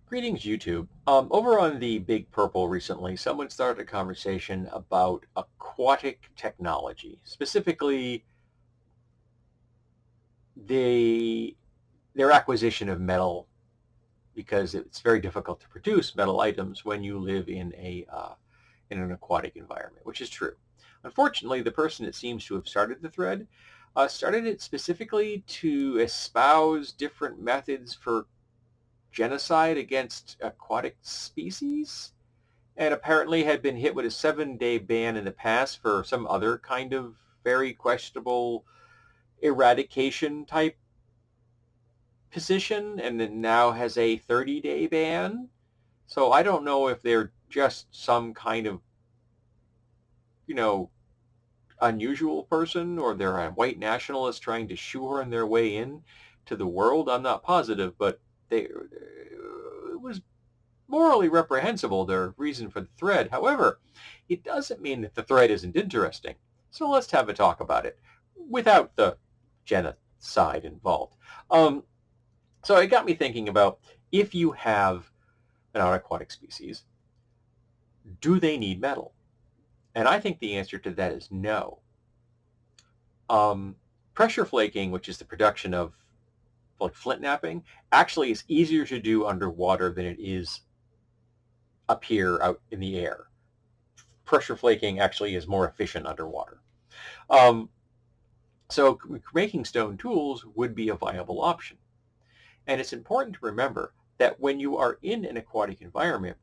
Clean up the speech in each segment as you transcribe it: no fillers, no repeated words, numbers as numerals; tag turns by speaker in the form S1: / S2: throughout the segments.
S1: Greetings, YouTube. Over on the Big Purple recently, someone started a conversation about aquatic technology, specifically the their acquisition of metal, because it's very difficult to produce metal items when you live in an aquatic environment, which is true. Unfortunately, the person that seems to have started the thread started it specifically to espouse different methods for genocide against aquatic species, and apparently had been hit with a 7-day ban in the past for some other kind of very questionable eradication type position, and then now has a 30-day ban. So I don't know if they're just some kind of, you know, unusual person, or they're a white nationalist trying to shoehorn their way in to the world. I'm not positive, but it was morally reprehensible, their reason for the thread. However, it doesn't mean that the thread isn't interesting. So let's have a talk about it without the genocide involved. Um, so it got me thinking about, if you have an aquatic species, do they need metal? And I think the answer to that is no. Um, Pressure flaking, which is the production of like flint knapping, actually is easier to do underwater than it is up here out in the air. Pressure flaking actually is more efficient underwater. Um, so making stone tools would be a viable option. And it's important to remember that when you are in an aquatic environment,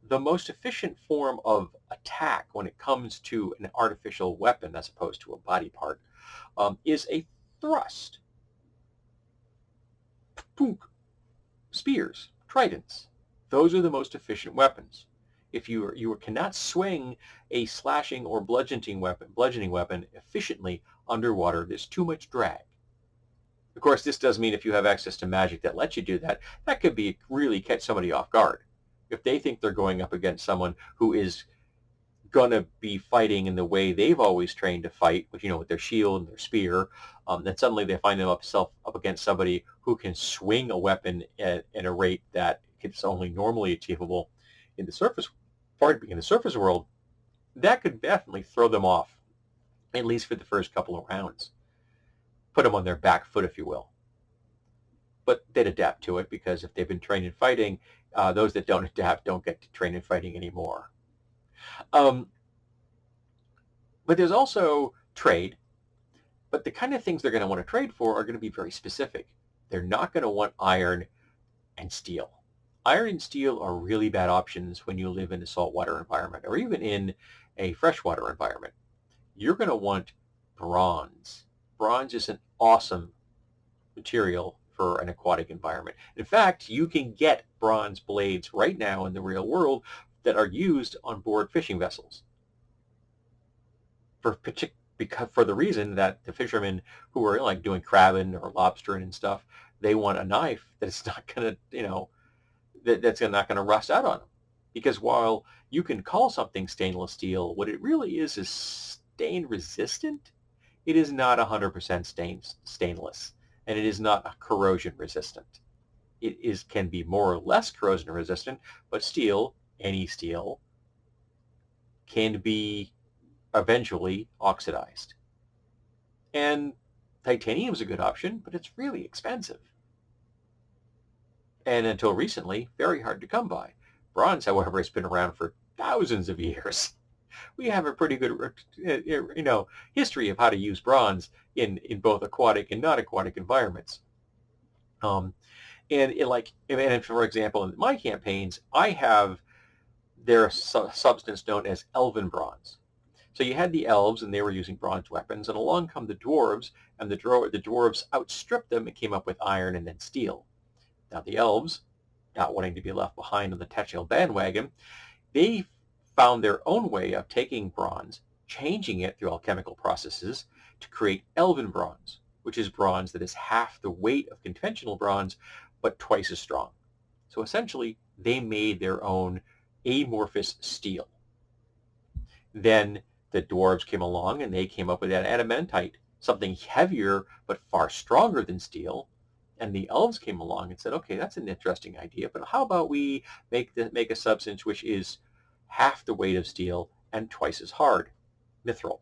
S1: the most efficient form of attack when it comes to an artificial weapon as opposed to a body part is a thrust. Punk, spears, tridents. Those are the most efficient weapons. If you cannot swing a slashing or bludgeoning weapon efficiently underwater, there's too much drag. Of course, this does mean if you have access to magic that lets you do that, that could be really catch somebody off guard. If they think they're going up against someone who is going to be fighting in the way they've always trained to fight, with their shield and their spear, then suddenly they find themselves up against somebody who can swing a weapon at a rate that is only normally achievable in the surface world. That could definitely throw them off, at least for the first couple of rounds. Put them on their back foot, if you will. But they'd adapt to it, because if they've been trained in fighting, those that don't adapt don't get to train in fighting anymore. Um, but there's also trade. But the kind of things they're going to want to trade for are going to be very specific. They're not going to want iron and steel. Iron and steel are really bad options when you live in a saltwater environment or even in a freshwater environment. You're going to want bronze. Bronze is an awesome material for an aquatic environment. In fact, you can get bronze blades right now in the real world that are used on board fishing vessels for the reason that the fishermen who are like doing crabbing or lobstering and stuff, they want a knife that's not going to, that's not going to rust out on them. Because while you can call something stainless steel, what it really is stain resistant. It is not 100% stainless, and it is not corrosion resistant. Can be more or less corrosion resistant, but any steel, can be eventually oxidized. And titanium is a good option, but it's really expensive. And until recently, very hard to come by. Bronze, however, has been around for thousands of years. We have a pretty good, history of how to use bronze in both aquatic and non-aquatic environments. And for example, in my campaigns, I have their substance known as elven bronze. So you had the elves, and they were using bronze weapons, and along come the dwarves, and the dwarves outstripped them and came up with iron and then steel. Now the elves, not wanting to be left behind on the Tetsubo bandwagon, they found their own way of taking bronze, changing it through alchemical processes to create elven bronze, which is bronze that is half the weight of conventional bronze, but twice as strong. So essentially, they made their own amorphous steel. Then the dwarves came along, and they came up with that adamantite, something heavier but far stronger than steel, And the elves came along and said, okay, that's an interesting idea, but how about we make a substance which is half the weight of steel and twice as hard, mithril.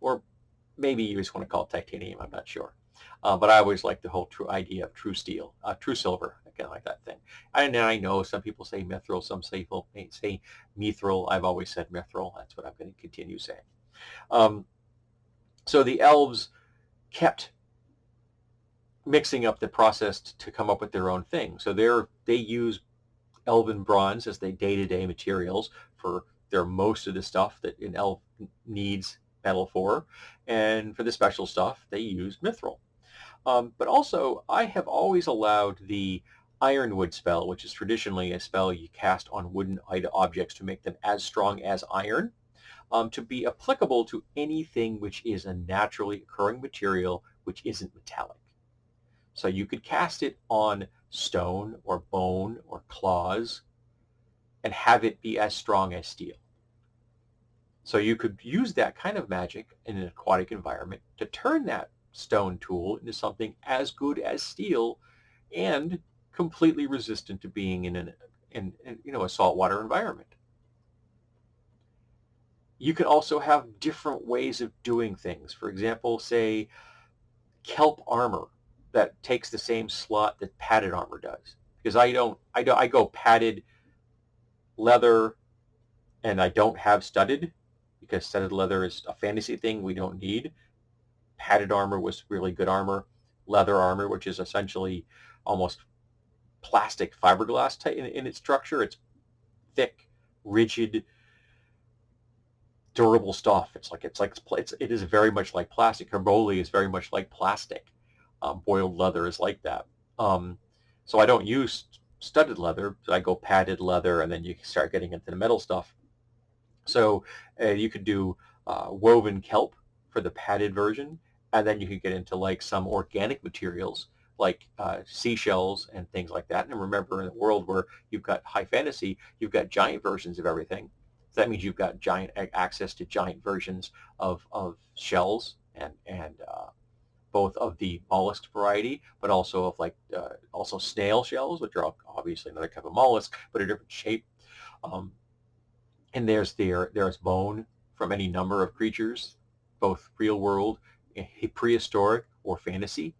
S1: Or maybe you just want to call it titanium, I'm not sure. But I always like the whole true idea of true steel, true silver, I kind of like that thing. And I know some people say mithril, some people say mithril. I've always said mithril. That's what I'm going to continue saying. Um, so the elves kept mixing up the process to come up with their own thing. So they use elven bronze as their day-to-day materials for their most of the stuff that an elf needs metal for, and for the special stuff they use mithril. But also, I have always allowed the ironwood spell, which is traditionally a spell you cast on wooden objects to make them as strong as iron, to be applicable to anything which is a naturally occurring material which isn't metallic. So you could cast it on stone or bone or claws and have it be as strong as steel. So you could use that kind of magic in an aquatic environment to turn that stone tool into something as good as steel and completely resistant to being in a saltwater environment. You can also have different ways of doing things. For example, say kelp armor that takes the same slot that padded armor does. Because I go padded leather, and I don't have studded, because studded leather is a fantasy thing we don't need. Padded armor was really good armor. Leather armor, which is essentially almost plastic fiberglass in its structure. It's thick, rigid, durable stuff. It is very much like plastic. Carboli is very much like plastic. Boiled leather is like that. So I don't use studded leather. I go padded leather, and then you start getting into the metal stuff. So you could do woven kelp for the padded version, and then you could get into like some organic materials like seashells and things like that. And remember, in a world where you've got high fantasy, you've got giant versions of everything. So that means you've got giant access to giant versions of shells and both of the mollusk variety, but also of also snail shells, which are obviously another type of mollusk, but a different shape. And there's bone from any number of creatures, both real world, prehistoric, or fantasy,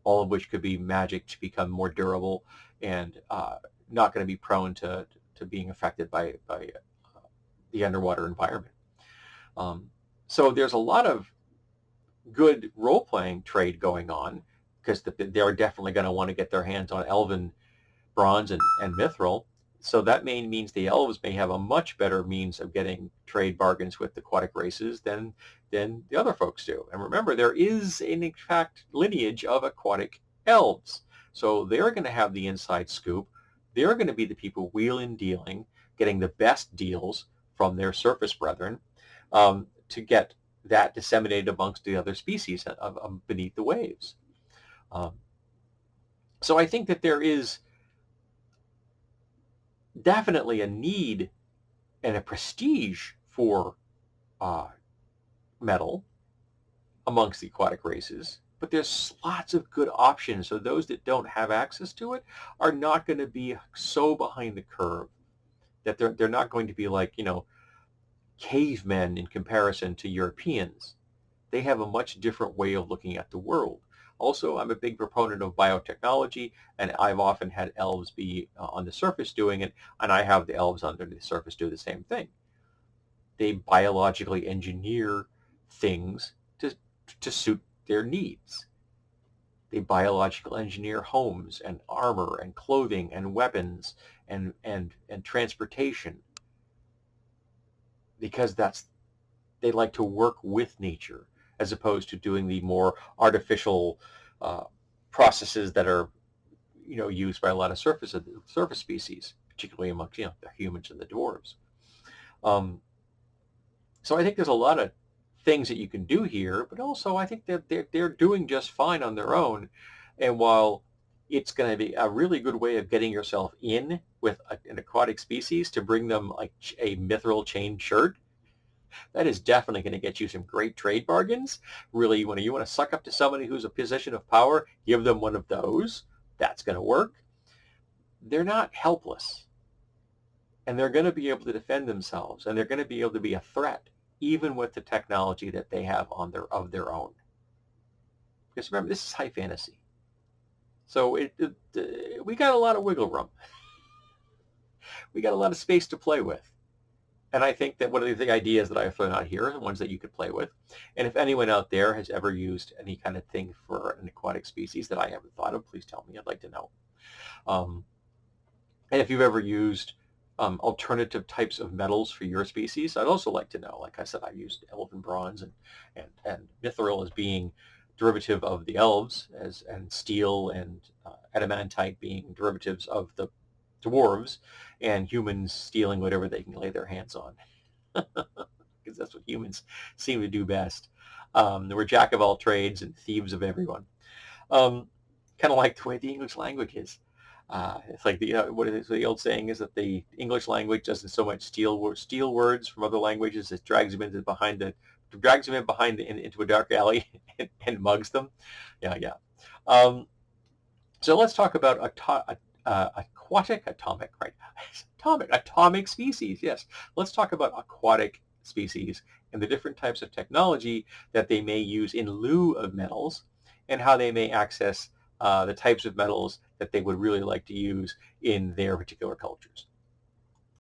S1: all of which could be magic to become more durable and not going to be prone to being affected by the underwater environment. So there's a lot of good role-playing trade going on, because they're definitely going to want to get their hands on elven bronze and mithril. So that means the elves may have a much better means of getting trade bargains with the aquatic races than the other folks do. And remember, there is, in fact, lineage of aquatic elves. So they're going to have the inside scoop. They're going to be the people wheeling, dealing, getting the best deals from their surface brethren to get that disseminated amongst the other species beneath the waves. So I think that there is definitely a need and a prestige for metal amongst the aquatic races, but there's lots of good options. So those that don't have access to it are not going to be so behind the curve that they're not going to be like, cavemen in comparison to Europeans. They have a much different way of looking at the world. Also, I'm a big proponent of biotechnology, and I've often had elves be on the surface doing it, and I have the elves under the surface do the same thing. They biologically engineer things to suit their needs. They biological engineer homes and armor and clothing and weapons and transportation, because they like to work with nature as opposed to doing the more artificial processes that are used by a lot of surface species, particularly amongst the humans and the dwarves. So I think there's a lot of things that you can do here, but also I think that they're doing just fine on their own. And while it's going to be a really good way of getting yourself in with an aquatic species to bring them like a mithril chain shirt, That is definitely going to get you some great trade bargains. Really, when you want to suck up to somebody who's a position of power, give them one of those. That's going to work. They're not helpless, and they're going to be able to defend themselves, and they're going to be able to be a threat, even with the technology that they have of their own. Because remember, this is high fantasy, so we got a lot of wiggle room. We got a lot of space to play with. And I think that one of the ideas that I've thrown out here are the ones that you could play with. And if anyone out there has ever used any kind of thing for an aquatic species that I haven't thought of, please tell me. I'd like to know. And if you've ever used alternative types of metals for your species, I'd also like to know. Like I said, I've used elven bronze and mithril as being derivative of the elves, and steel and adamantite being derivatives of the dwarves, and humans stealing whatever they can lay their hands on, because that's what humans seem to do best. We're jack of all trades and thieves of everyone. Kind of like the way the English language is. It's like the old saying is that the English language doesn't so much steal words from other languages; it drags them into into a dark alley and mugs them. Yeah, yeah. So let's talk about aquatic atomic, right? Atomic species. Yes, let's talk about aquatic species and the different types of technology that they may use in lieu of metals, and how they may access the types of metals that they would really like to use in their particular cultures.